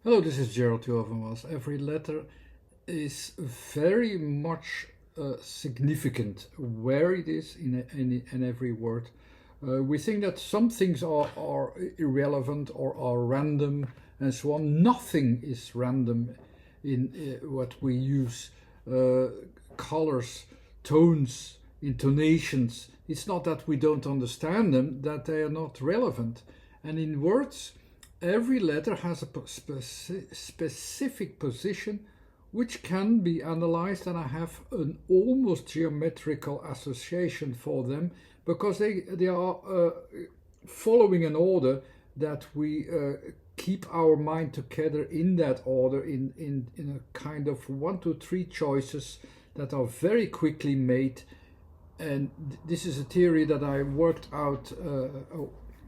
Hello, this is Gerald Overmars. Every letter is very much significant where it is in every word. We think that some things are irrelevant or are random and so on. Nothing is random in what we use. Colors, tones, intonations. It's not that we don't understand them, that they are not relevant. And in words, every letter has a specific position which can be analyzed, and I have an almost geometrical association for them because they are following an order that we keep our mind together in that order in a kind of 1, 2, 3 choices that are very quickly made. And this is a theory that I worked out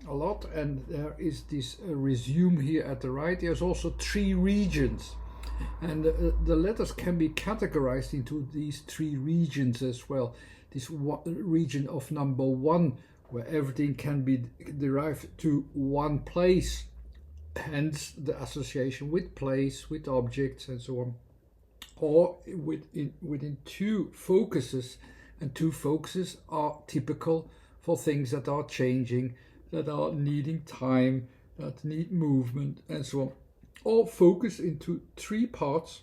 a lot, and there is this resume here at the right. There's also 3 regions, and the letters can be categorized into these 3 regions as well. This region of number 1, where everything can be derived to one place, hence the association with place, with objects, and so on, or within 2 focuses, and 2 focuses are typical for things that are changing, that are needing time, that need movement, and so on. All focus into 3 parts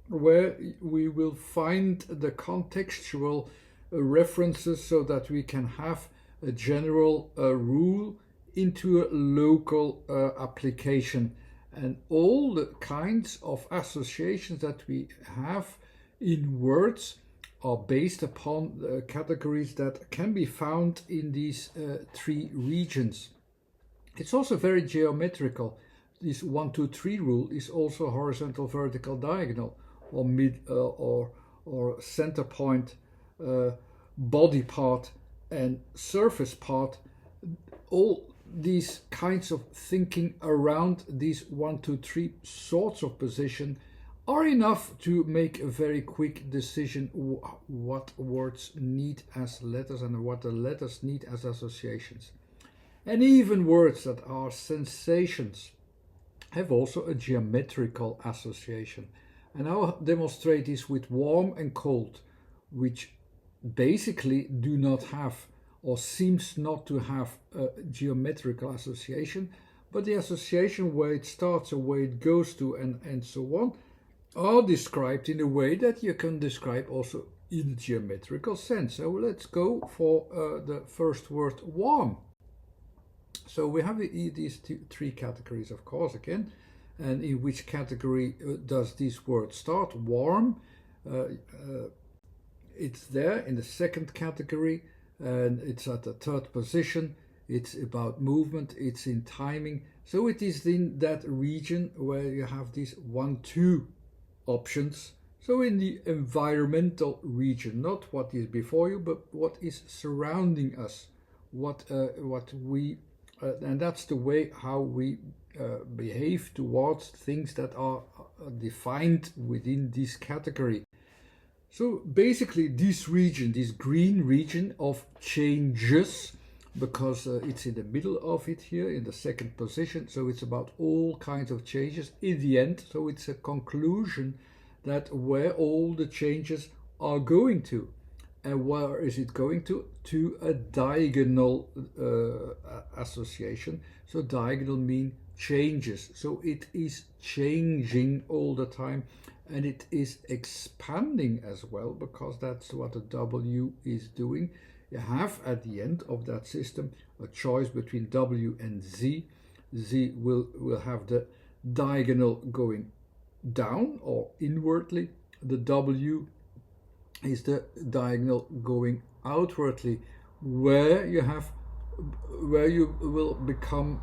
where we will find the contextual references so that we can have a general rule into a local application. And all the kinds of associations that we have in words are based upon the categories that can be found in these 3 regions. It's also very geometrical. This 1, 2, 3 rule is also horizontal, vertical, diagonal, or mid or center point, body part, and surface part. All these kinds of thinking around these 1, 2, 3 sorts of position are enough to make a very quick decision what words need as letters and what the letters need as associations. And even words that are sensations have also a geometrical association. And I'll demonstrate this with warm and cold, which basically do not have or seems not to have a geometrical association, but the association where it starts and where it goes to and so on are described in a way that you can describe also in a geometrical sense. So let's go for the first word, warm. So we have these 3 categories, of course, again. And in which category does this word start? Warm. It's there in the 2nd category, and it's at the 3rd position. It's about movement, it's in timing. So it is in that region where you have these 1, 2 options. So in the environmental region, not what is before you, but what is surrounding us, what we, and that's the way how we behave towards things that are defined within this category. So basically this region, this green region of changes, because it's in the middle of it here in the 2nd position, so it's about all kinds of changes in the end. So it's a conclusion that where all the changes are going to. And where is it going to? To a diagonal association. So diagonal mean changes. So it is changing all the time, and it is expanding as well, because that's what a W is doing. You have at the end of that system a choice between W and Z. Z will have the diagonal going down or inwardly. The W is the diagonal going outwardly, where you will become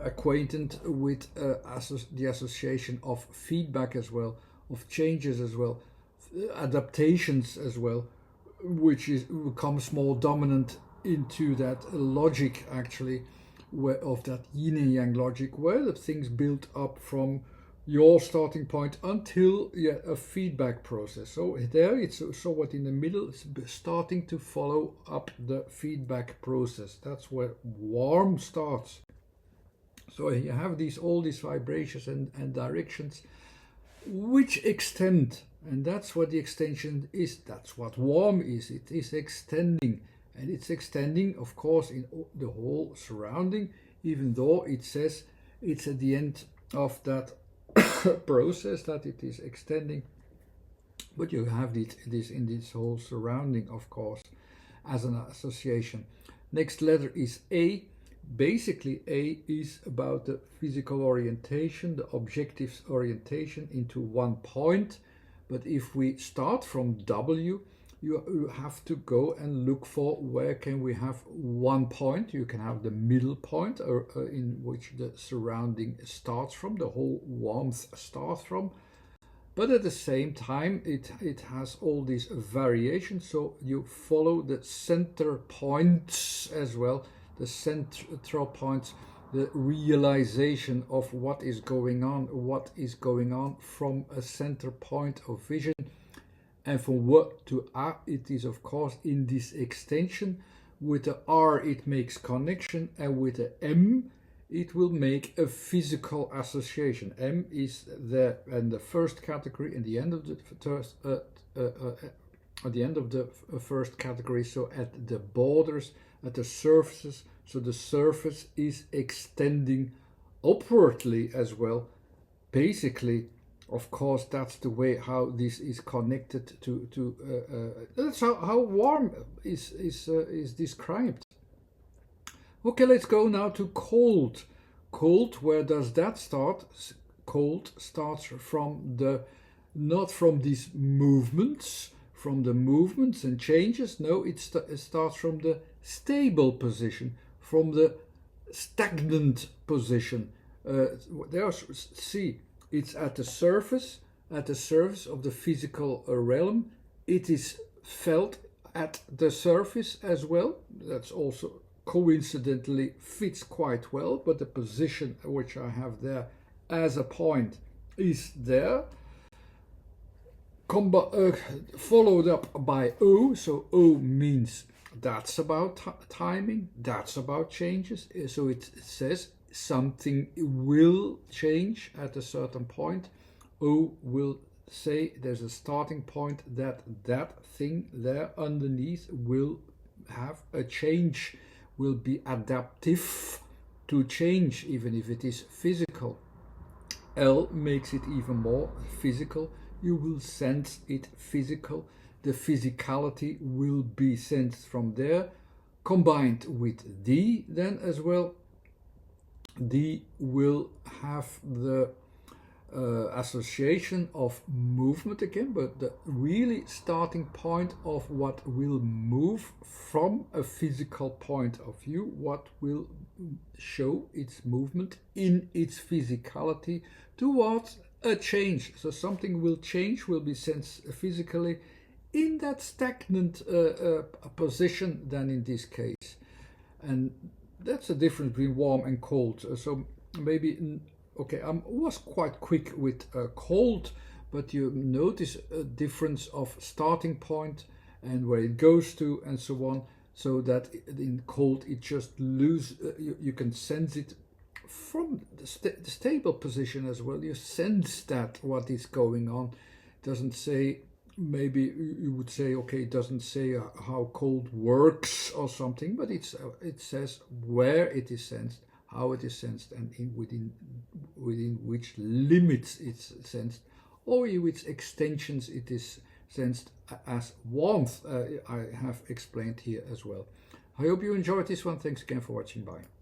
acquainted with the association of feedback as well, of changes as well, adaptations as well, which becomes more dominant into that logic actually, of that yin and yang logic, where the things build up from your starting point until a feedback process. So there it's somewhat in the middle, it's starting to follow up the feedback process. That's where warm starts. So you have all these vibrations and directions which extend, and that's what the extension is. That's what warm is. It is extending, and it's extending, of course, in the whole surrounding, even though it says it's at the end of that process that it is extending. But you have this in this whole surrounding, of course, as an association. Next letter is A. Basically, A is about the physical orientation, the objective orientation into one point. But if we start from W, you have to go and look for where can we have one point. You can have the middle point in which the surrounding starts from, the whole warmth starts from. But at the same time, it has all these variations, so you follow the center points as well, the central points, the realization of what is going on from a center point of vision. And from what to A, it is of course in this extension. With the R, it makes connection, and with the M, it will make a physical association. M is there in the first category, and the end of the first, at the end of the first category, so at the borders, at the surfaces. So the surface is extending upwardly as well. Basically, of course, that's the way how this is connected to that's how warm is described. Okay, let's go now to cold. Cold, where does that start? Cold starts from not from these movements, from the movements and changes. No, it starts from the stable position, from the stagnant position. See, it's at the surface of the physical realm. It is felt at the surface as well. That's also coincidentally fits quite well, but the position which I have there as a point is there. Followed up by O, so O means that's about timing, that's about changes. So it says something will change at a certain point. O will say there's a starting point, that thing there underneath will have a change, will be adaptive to change, even if it is physical. L makes it even more physical. You will sense it physical. The physicality will be sensed from there, combined with D then as well. D will have the association of movement again, but the really starting point of what will move from a physical point of view, what will show its movement in its physicality towards a change. So something will change, will be sensed physically in that stagnant position than in this case. And that's the difference between warm and cold. So maybe, okay, I was quite quick with cold, but you notice a difference of starting point and where it goes to and so on, so that in cold it just you can sense it from the stable position as well. You sense that what is going on. It doesn't say, maybe you would say, okay, it doesn't say how cold works or something, but it says where it is sensed, how it is sensed, and within which limits it's sensed, or in which extensions it is sensed as warmth. I have explained here as well. I hope you enjoyed this one. Thanks again for watching. Bye.